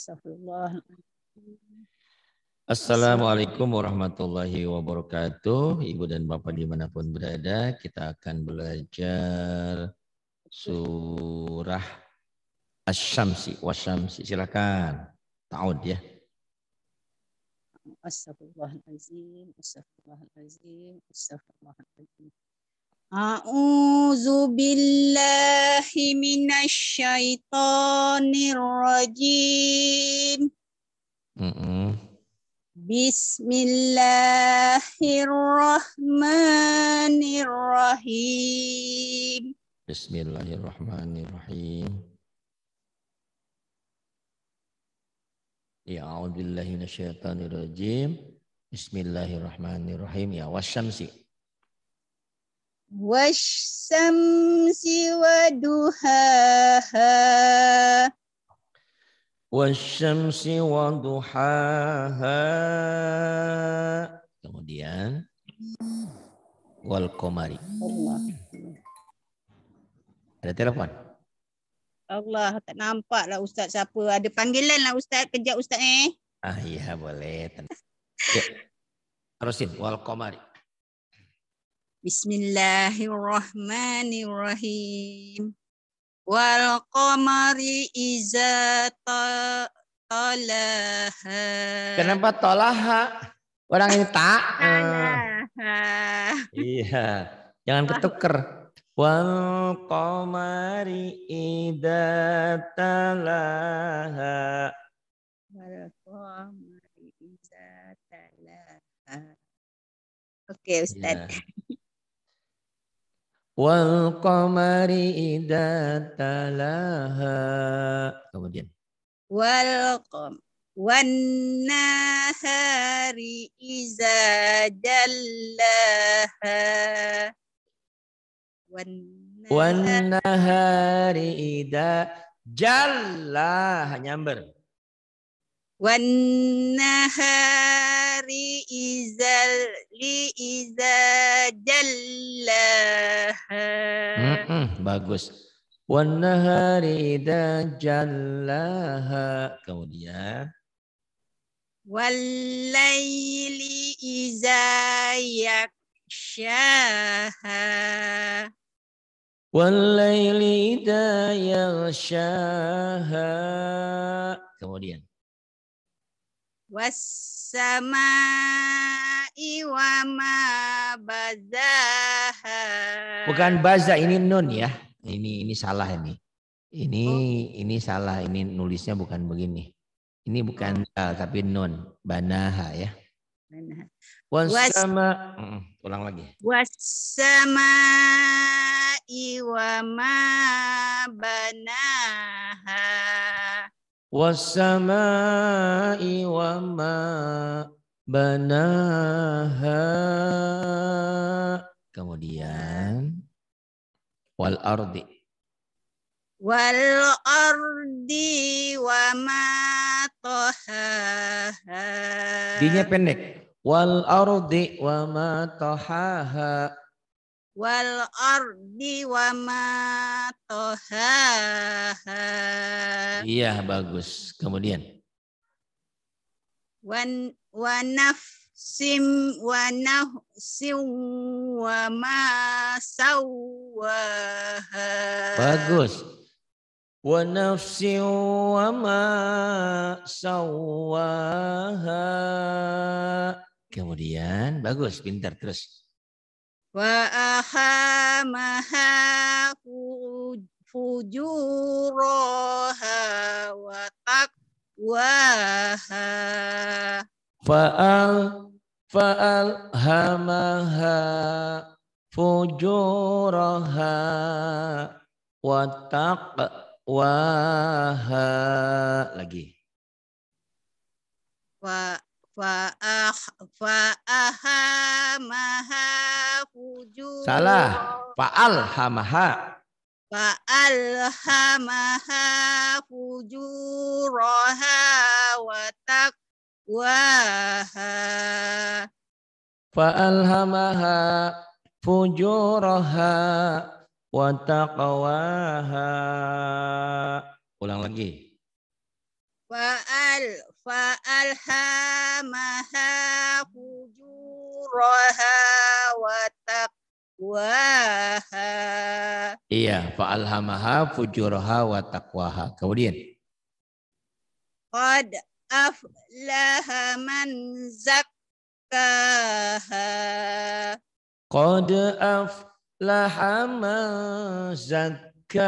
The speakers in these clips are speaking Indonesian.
Astagfirullahaladzim. Assalamualaikum warahmatullahi wabarakatuh. Ibu dan Bapak dimanapun berada, kita akan belajar surah Asy-Syamsi. Wasyamsi. Silakan. Ta'ud ya. Astagfirullahaladzim. Astagfirullahaladzim. Astagfirullahaladzim. A'udzu billahi minasy syaithanir rajim. Bismillahirrahmanirrahim. Bismillahirrahmanirrahim. Ya a'udzubillahi minasyaitonir rajim. Bismillahirrahmanirrahim. Ya wasyamsi. Wasyamsi waduhaha. Wasyamsi waduhaha. Kemudian wal qamari. Allah. Ada telepon? Allah, tak nampak lah Ustaz siapa. Ada panggilan lah Ustaz. Kejap Ustaz Iya boleh. Ya. Terusin wal qamari. Bismillahirrahmanirrahim. Wal qamari iza talaha. Kenapa tolaha? Orang ini tak. Iya. Jangan ketuker. Wal qamari idza talaha. Wal qamari iza talaha. Oke Ustaz. Ya. Wal qamari idza talaha. Kemudian. Wan nahari iza jallaha. Wan nahari idza jallaha. Nyamber. Wan nahari iza jallaha. Bagus. Wan nahari idza jallaha. Kemudian wal laili iza yakshaha. Wal laili idza yaghshaha. Kemudian was-samaa'i wa ma bazaha. Bukan baza, ini nun ya. Ini salah ini. Ini salah, ini nulisnya bukan begini. Ini bukan tapi nun, banaha ya. Was-sama, ulang lagi. Was-samaa'i wa ma banaha. Was-samaa'i wa ma banaha. Kemudian wal ardi. Wal ardi wa ma tahaha. Dinya pendek. Wal ardi wa ma tahaha. Wal ardi wa ma tahaha. Iya bagus. Kemudian wa nafsim wa ma sawwaha. Bagus. Wa nafsin wa ma sawwaha. Kemudian bagus, pintar terus. Wa ahamaha fujuraha wa taqwaha. Fa'alhamaha fujuraha wa taqwaha. Lagi. Fa'ahamaha fujuraha. Salah. Fa'alhamaha. Fa'alhamaha fujuraha wa taqwaha. Fa'alhamaha fujuraha wa taqwaha. Ulang lagi. fa'alhamaha fujuraha wa taqwaha. Iya, fa'alhamaha fujuraha wa taqwaha. Kemudian Qad aflaha man zakkaha. qad aflaha man zakkaha.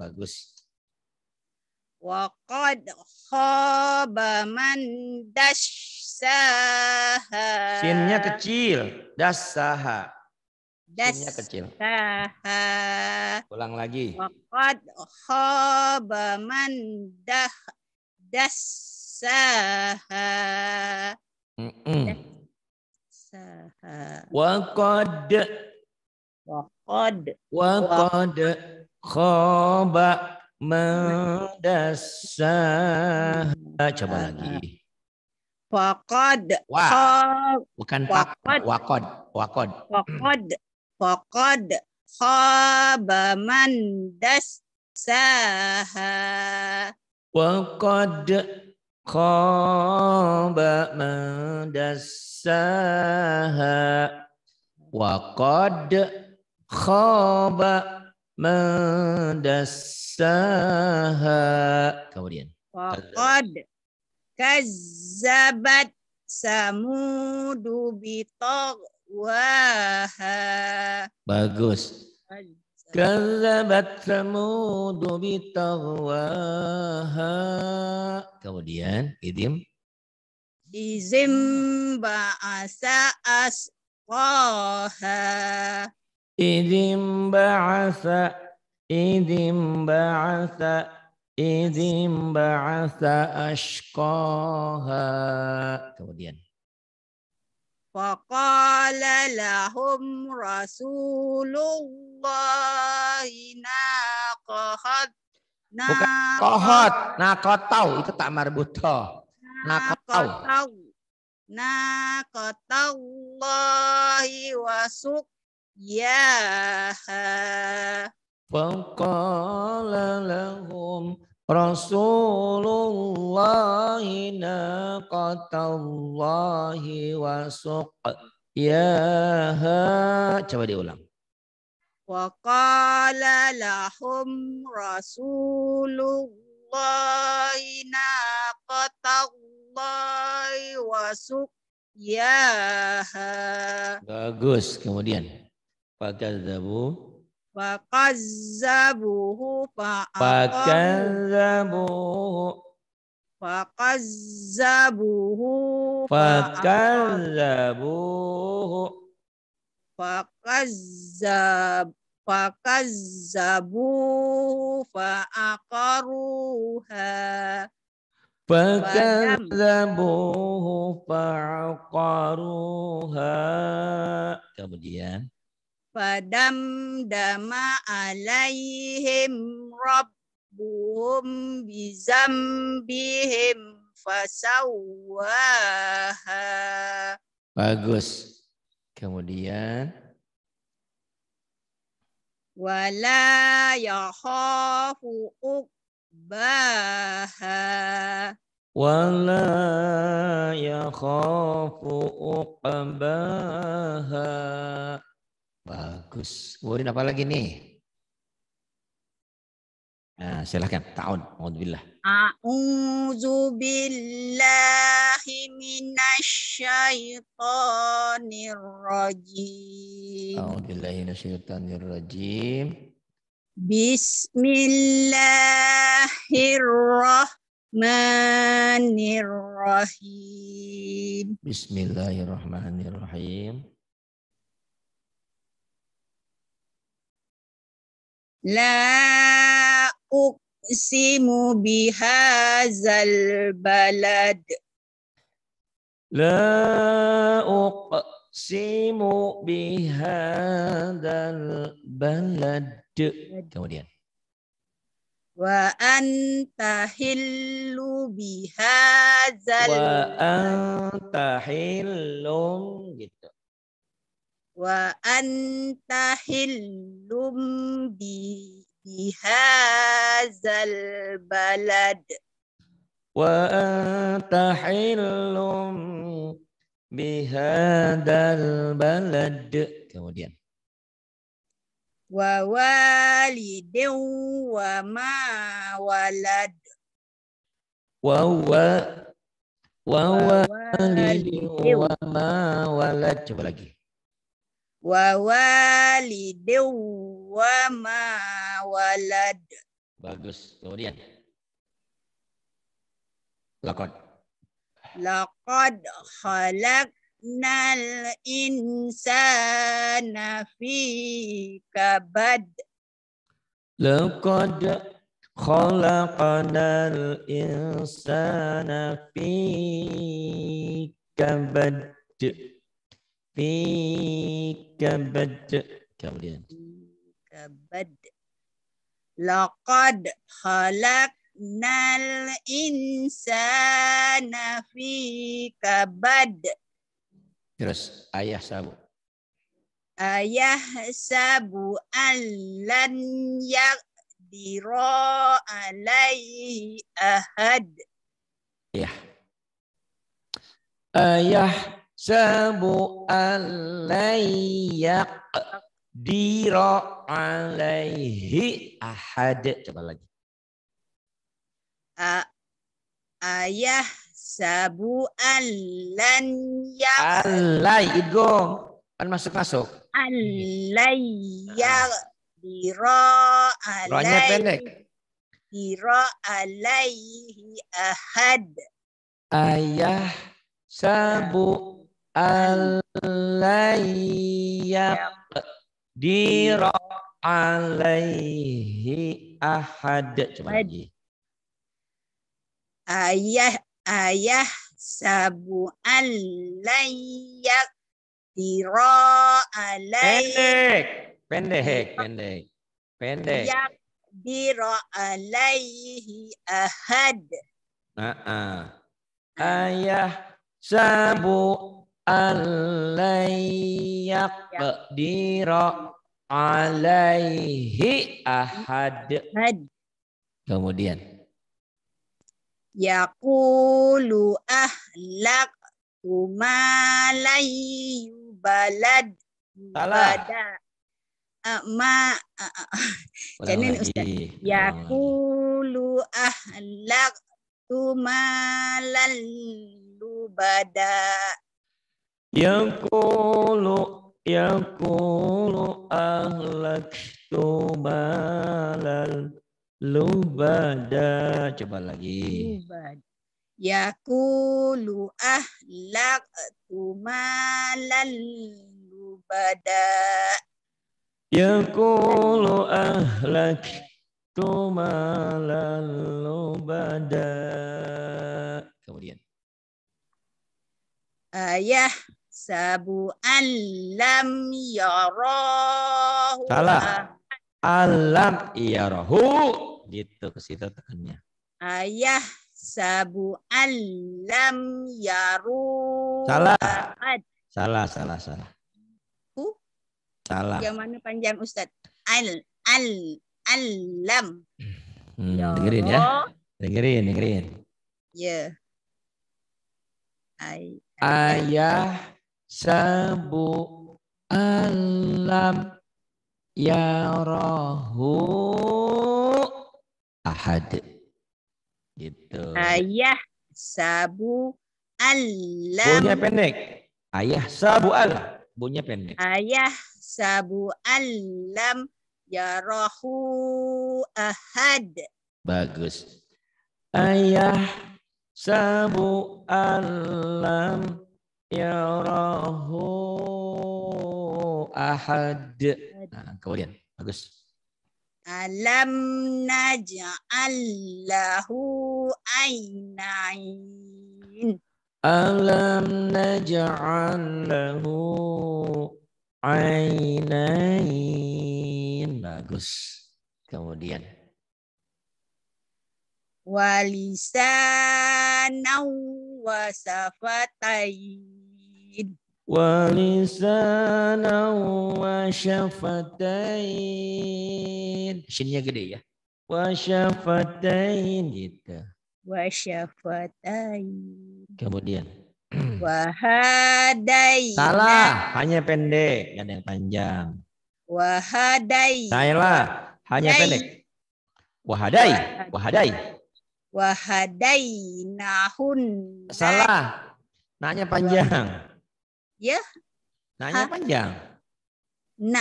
Bagus. Wa qad khaba man dassaha. Sinnya kecil, dassaha. Sinnya kecil. Dassaha. Ulang lagi. Wa qad khaba man dassaha. Dassaha. Wa qad Wa qad khaba man dassaha. Coba lagi. Faqad Bukan pak, wakod. Faqad khaba man dassaha. Waqad khaba man dassaha. Waqad khaba man dassaha. Kemudian. Faqad kazzabat samudu bitagwaha. Bagus. Kazzabat samudu bitagwaha. Kemudian idim. Izim ba'asa asqaha. Idim ba'asa. Idim ba'asa. Idim ba'asa ashqaha. Kemudian. Faqala lahum Rasulullahi naqahat. Bukan kohot, nakotau itu tak marbutoh. Nakotau. Naqatallahi wa suqyaha. Faqala lahum Rasulullahi naqatallahi wa suqyaha. Coba diulang. Wa qala lahum Rasulullahi naqatallahi wa suqyaha. Bagus. Kemudian fakadzabu. Fakazzabuhu Fakadzabuhu. Fakazzabuhu fakazzabuhu fa'aqaruha. Fakadzabuhu fa'aqaruha. Kemudian Fadamdama alaihim rabbuhum bizambihim fasawwaha. bagus. Kemudian Wala yakhafu uqbaha. wala yakhafu uqbaha. Bagus. Kemudian apa lagi nih? Nah, silakan. Ta'un. Alhamdulillah. A'udzu billahi minasyaitonir rajim. A'udzubillahi minasyaitonir rajim. Bismillahirrahmanirrahim. Bismillahirrahmanirrahim. La uqsimu bihadzal balad. La uqsimu bihadzal balad. Kemudian. Wa anta hillu bihadzal Wa anta hillum gitu. Wa anta hillum bihadzal balad. Wa anta hillum bihadal balad. Kemudian. Wa walidin wa ma walad. Wa walidin walidin. wa ma walad. Coba lagi. Wa walidin wa ma walad. Bagus. Kemudian. Laqad khalaqnal insana fi kabad. Laqad khalaqnal insana fi kabad. Fi kabad. Kemudian. Kabad. Laqad khalaqnal insana fi kabad. Terus ayah sabu. Ayah sabu allan yaqdira alaihi ahad. Ya. Ayah sabu alaiyak diro alaihi ahad. Coba lagi. Ayah sabu allan yak Alai idgham. Kan masuk-masuk. alai yak diro Rohnya pendek. diro alaihi ahad. Ayah sabu alaiyak diro alaihi ahad. Coba lagi. Ayah sabu alai yak diro alaihi Pendek. yak diro alaihi ahad. Ayah sabu alaiyak diro alaihi ahad. Kemudian. Yaqulu ahlak tumalai balad. Salah. Jangan Ustaz. Yaqulu ahlak tumalal lubada. Yaqulu ahlak tumalal lubada. Coba lagi. Yaqulu ahlak tumalal lubada. Yaqulu ahlak tumalal lubada. Kemudian. Ayah sabu alam yarahu. Salah. Alam yarahu. Gitu ke situ tekannya. Ayah sabu alam yaru. Salah. Salah. Salah. Yang mana panjang Ustaz? Alam. Dengerin ya. Dengerin. Ya. Ayah sabu alam yarahu ahad. Gitu. Ayah sabu alam. Bunyinya pendek. Ayah sabu al. Bunyinya pendek. Ayah sabu alam yarahu ahad. Bagus. Ayah sabu alam yarahu ahad. Nah, kemudian bagus. Alam naj'al lahu ainain. Alam naj'al lahu ainain. Bagus. Kemudian. Walisanan wa safatain. Walisanan wa syafatain. Shinnya gede ya. Wa syafatain gitu. Wa syafatain. Kemudian. Wa hadaina. Salah, hanya pendek, nggak ada yang panjang. Wa hadaina. Salah, hanya pendek. Wahadai, wahadai. Wa hadainahun. Salah, nanya panjang. Ya. Nanya panjang.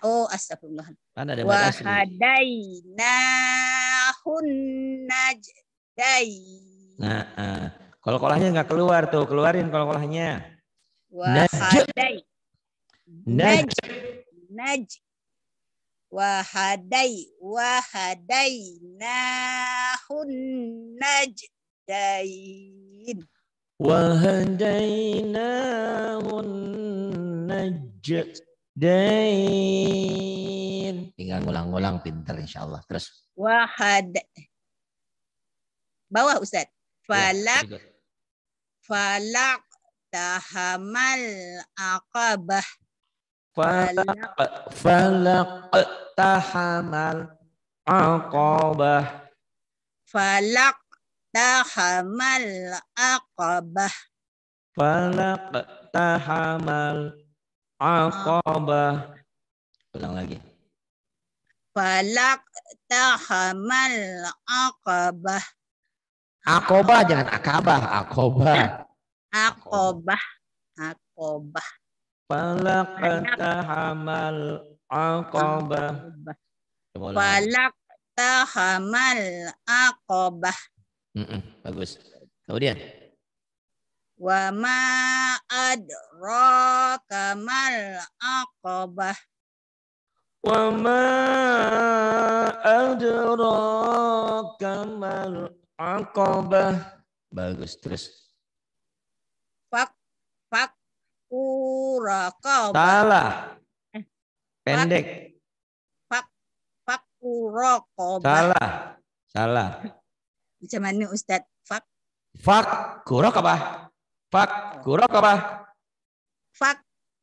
Oh astagfirullah. Kan ada Wa batas. hadainahun najdain. Nah, kol-kolahnya nggak keluar tuh, keluarin kol-kolahnya. Wa hadai. Naj. Wa hadainahun najdain. Wa hadainahun najdain. Tinggal ngulang-ngulang pinter insyaallah. Terus. Wa bawah Ustaz. Falak tahamal aqabah. Falak tahamal aqabah. Falak tahamal aqabah. Falak tahamal aqabah. Ulang lagi. Falak tahamal aqabah. Aqabah jangan akabah, aqabah. Aqabah. Falak tahamal aqabah. Falak tahamal aqabah. Bagus. Kemudian. Wa ma adraka mal aqabah. Wa ma adraka mal aqabah. Bagus, terus. Raqabah. Salah. Pendek. Raqabah. Salah. Macam mana Ustaz? Raqabah. Raqabah.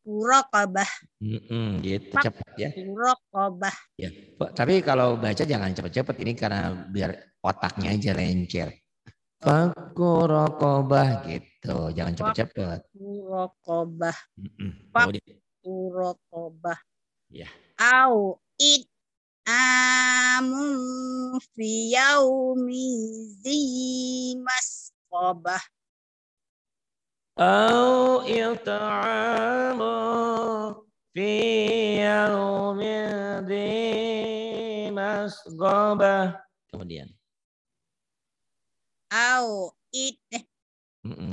Raqabah. Gitu cepat ya. Raqabah. Ya. Tapi kalau baca jangan cepat-cepat ini karena biar otaknya aja lencer. Raqabah gitu, jangan cepat-cepat. Raqabah. Raqabah. Ya. Au it amun fi yaumi zi masqabah. Au it'amu fi yaumin dzi masqabah. Kemudian. Au it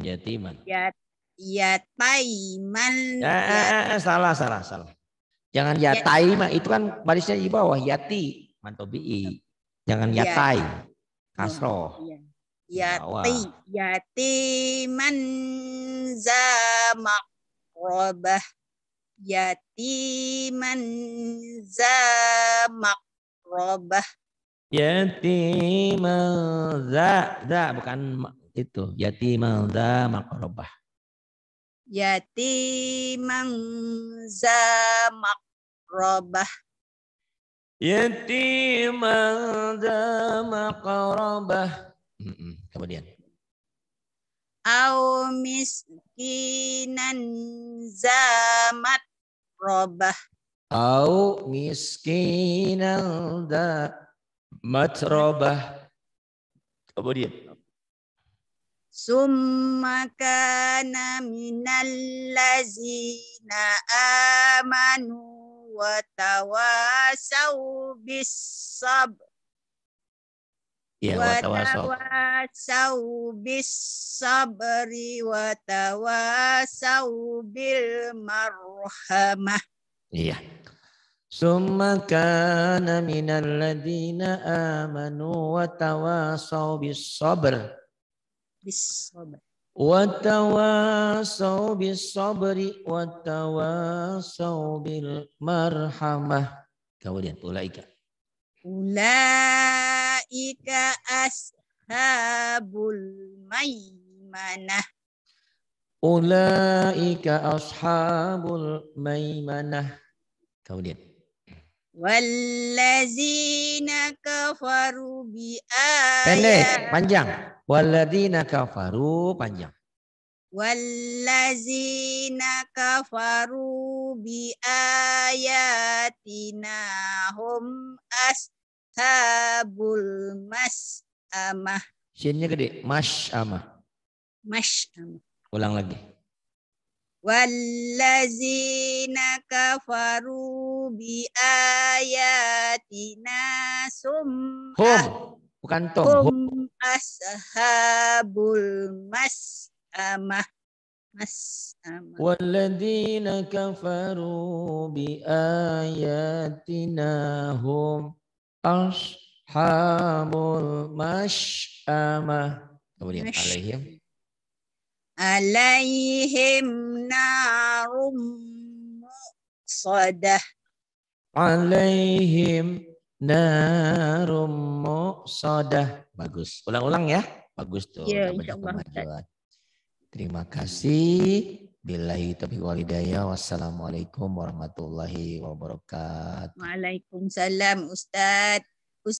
yatiman. Yataiman. Salah. Jangan yatai mah itu kan barisnya di bawah yati mantobi. Jangan yatai. Kasroh. Yatiman zamaqrabah. Yatiman zamaqrabah. Yatiman za bukan itu. Yatiman zamaqrabah. Yatiman zamaqrabah. Yatiman zamaqrabah. Kemudian. Au miskinan zamatrobah. Au miskinan zamatrobah. Kemudian. Summa kana minal lazina amanu wa tawasau bis sabr. Ya, wa tawasau bis sabri wa tawasau bil marhamah. Iya. Summa kana minal ladzina amanu wa tawasau bis sabr. Wa tawasau bis sabri wa tawasau bil marhamah. Kemudian ulaika. Ulaika ashabul maimanah. Ulaika ashabul maimanah. Kemudian. Wallazina kafaru bi Pendek, panjang. Walladzina kafaru, panjang. Wallazina kafaru bi ayatina hum ashabul mas'amah. Shinnya gede, mas'amah. Mas'amah. Ulang lagi. Wallazina kafaru bi ayatina Hum, bukan tom. hum ashabul mas'amah. Walladzina kafaru bi ayatina hum ashabul mas'amah. Kemudian alaihim narum muqsadah. Alaihim narum muqsadah. Bagus. Ulang-ulang ya. Bagus tuh. Ya, Banyak insyaallah. kemajuan. Terima kasih. Billahi taufiq wal hidayah. Wassalamualaikum warahmatullahi wabarakatuh. Waalaikumsalam Ustaz.